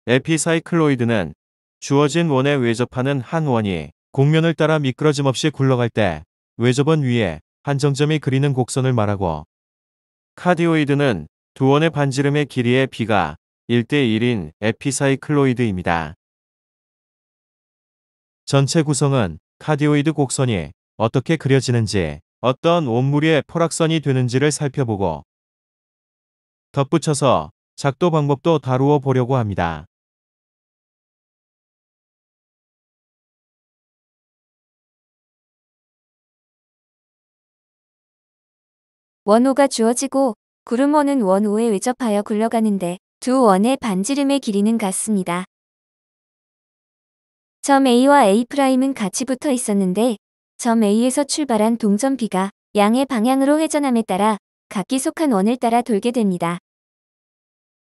에피사이클로이드는 주어진 원에 외접하는 한 원이 곡면을 따라 미끄러짐 없이 굴러갈 때 외접원 위에 한정점이 그리는 곡선을 말하고, 카디오이드는 두 원의 반지름의 길이의 비가 1:1인 에피사이클로이드입니다. 전체 구성은 카디오이드 곡선이 어떻게 그려지는지, 어떤 원무리의 포락선이 되는지를 살펴보고 덧붙여서 작도 방법도 다루어 보려고 합니다. 원호가 주어지고 구름원은 원호에 외접하여 굴러가는데 두 원의 반지름의 길이는 같습니다. 점 A와 A'은 같이 붙어 있었는데 점 A에서 출발한 동점 B가 양의 방향으로 회전함에 따라 각기 속한 원을 따라 돌게 됩니다.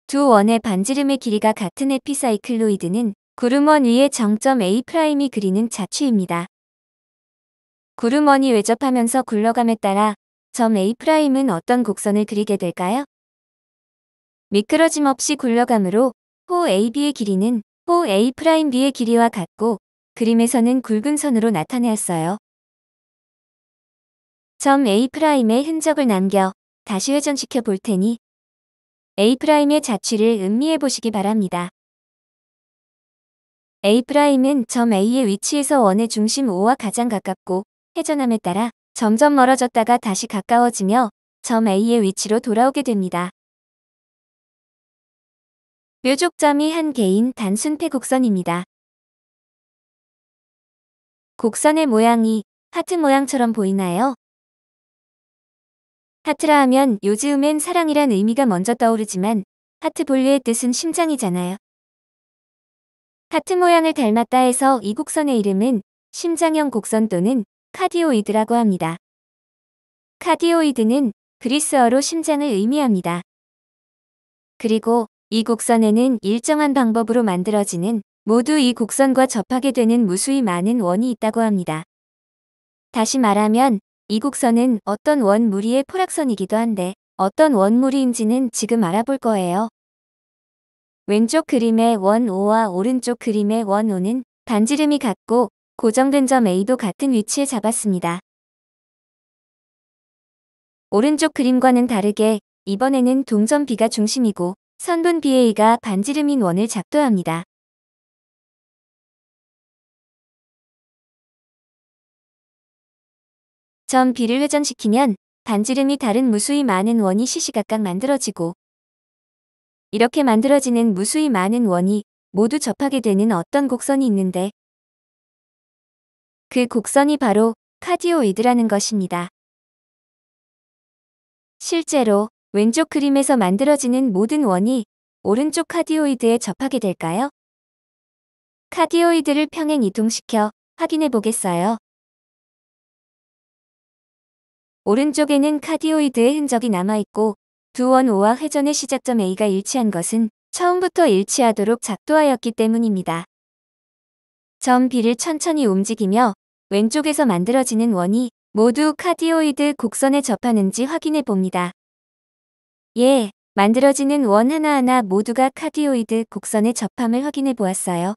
두 원의 반지름의 길이가 같은 에피사이클로이드는 구름원 위에 정점 A'이 그리는 자취입니다. 구름원이 외접하면서 굴러감에 따라 점 A'은 어떤 곡선을 그리게 될까요? 미끄러짐 없이 굴러가므로 호 AB의 길이는 호 A'B의 길이와 같고 그림에서는 굵은 선으로 나타내었어요. 점 A'의 흔적을 남겨 다시 회전시켜 볼 테니 A'의 자취를 음미해 보시기 바랍니다. A'은 점 A의 위치에서 원의 중심 O와 가장 가깝고 회전함에 따라 점점 멀어졌다가 다시 가까워지며 점 A의 위치로 돌아오게 됩니다. 뾰족점이 한 개인 단순 패곡선입니다. 곡선의 모양이 하트 모양처럼 보이나요? 하트라 하면 요즈음엔 사랑이란 의미가 먼저 떠오르지만 하트 본래의 뜻은 심장이잖아요. 하트 모양을 닮았다 해서 이 곡선의 이름은 심장형 곡선 또는 카디오이드라고 합니다. 카디오이드는 그리스어로 심장을 의미합니다. 그리고 이 곡선에는 일정한 방법으로 만들어지는 모두 이 곡선과 접하게 되는 무수히 많은 원이 있다고 합니다. 다시 말하면 이 곡선은 어떤 원 무리의 포락선이기도 한데 어떤 원 무리인지는 지금 알아볼 거예요. 왼쪽 그림의 원 O와 오른쪽 그림의 원 O는 반지름이 같고 고정된 점 A도 같은 위치에 잡았습니다. 오른쪽 그림과는 다르게 이번에는 동점 B가 중심이고 선분 BA가 반지름인 원을 작도합니다. 점 B를 회전시키면 반지름이 다른 무수히 많은 원이 시시각각 만들어지고 이렇게 만들어지는 무수히 많은 원이 모두 접하게 되는 어떤 곡선이 있는데 그 곡선이 바로 카디오이드라는 것입니다. 실제로 왼쪽 그림에서 만들어지는 모든 원이 오른쪽 카디오이드에 접하게 될까요? 카디오이드를 평행 이동시켜 확인해 보겠어요. 오른쪽에는 카디오이드의 흔적이 남아있고 두 원 O와 회전의 시작점 A가 일치한 것은 처음부터 일치하도록 작도하였기 때문입니다. 점 B를 천천히 움직이며 왼쪽에서 만들어지는 원이 모두 카디오이드 곡선에 접하는지 확인해 봅니다. 예, 만들어지는 원 하나하나 모두가 카디오이드 곡선에 접함을 확인해 보았어요.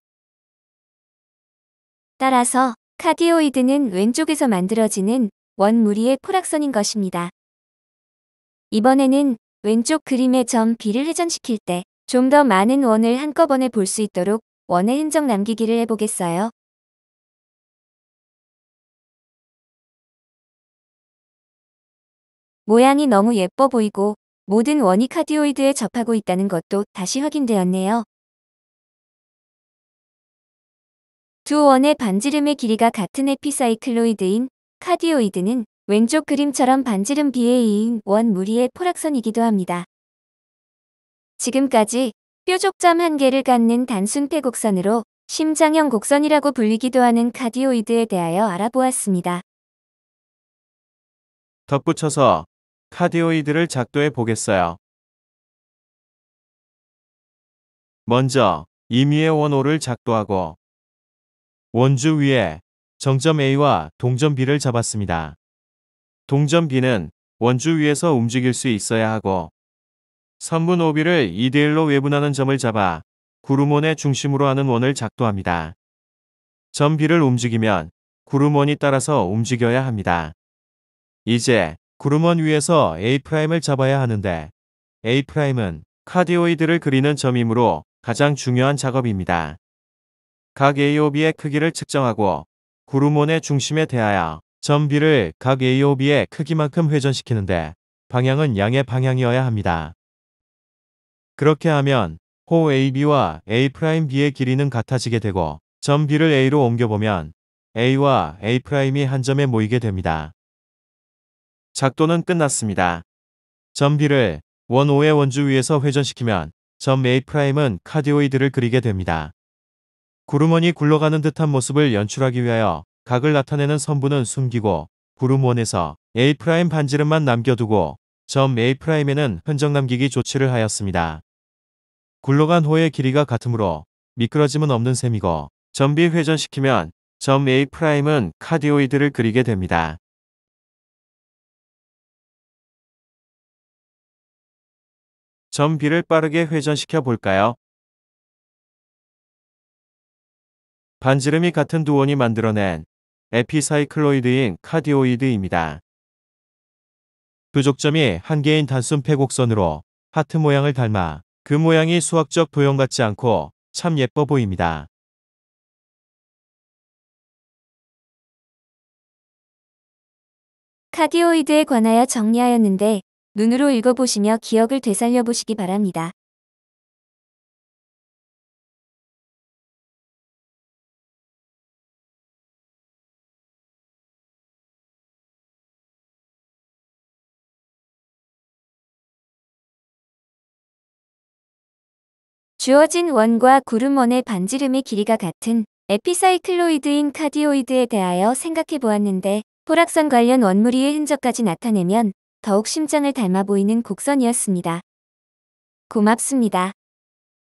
따라서 카디오이드는 왼쪽에서 만들어지는 원 무리의 포락선인 것입니다. 이번에는 왼쪽 그림의 점 B를 회전시킬 때 좀 더 많은 원을 한꺼번에 볼 수 있도록 원의 흔적 남기기를 해보겠어요. 모양이 너무 예뻐 보이고 모든 원이 카디오이드에 접하고 있다는 것도 다시 확인되었네요. 두 원의 반지름의 길이가 같은 에피사이클로이드인 카디오이드는 왼쪽 그림처럼 반지름 BA인 원 무리의 포락선이기도 합니다. 지금까지 뾰족점 한 개를 갖는 단순 패곡선으로 심장형 곡선이라고 불리기도 하는 카디오이드에 대하여 알아보았습니다. 덧붙여서 카디오이드를 작도해 보겠어요. 먼저 임의의 원 O를 작도하고 원주 위에 정점 A와 동점 B를 잡았습니다. 동점 B는 원주 위에서 움직일 수 있어야 하고 선분 OB를 2:1로 외분하는 점을 잡아 구름원의 중심으로 하는 원을 작도합니다. 점 B를 움직이면 구름원이 따라서 움직여야 합니다. 이제 구름원 위에서 A'을 잡아야 하는데 A'은 카디오이드를 그리는 점이므로 가장 중요한 작업입니다. 각 AOB의 크기를 측정하고 구름원의 중심에 대하여 점 B를 각 AOB의 크기만큼 회전시키는데 방향은 양의 방향이어야 합니다. 그렇게 하면 호 AB와 A'B의 길이는 같아지게 되고 점 B를 A로 옮겨보면 A와 A'이 한 점에 모이게 됩니다. 작도는 끝났습니다. 점 B를 원 O의 원주 위에서 회전시키면 점 A'은 카디오이드를 그리게 됩니다. 구름원이 굴러가는 듯한 모습을 연출하기 위하여 각을 나타내는 선부는 숨기고 구름원에서 A' 반지름만 남겨두고 점 A'에는 흔적 남기기 조치를 하였습니다. 굴러간 호의 길이가 같으므로 미끄러짐은 없는 셈이고 점 B 회전시키면 점 A'은 카디오이드를 그리게 됩니다. 점 B를 빠르게 회전시켜 볼까요? 반지름이 같은 두 원이 만들어낸 에피사이클로이드인 카디오이드입니다. 두 족점이 한 개인 단순 패곡선으로 하트 모양을 닮아 그 모양이 수학적 도형 같지 않고 참 예뻐 보입니다. 카디오이드에 관하여 정리하였는데 눈으로 읽어보시며 기억을 되살려 보시기 바랍니다. 주어진 원과 구름원의 반지름의 길이가 같은 에피사이클로이드인 카디오이드에 대하여 생각해 보았는데 포락선 관련 원무리의 흔적까지 나타내면 더욱 심장을 닮아 보이는 곡선이었습니다. 고맙습니다.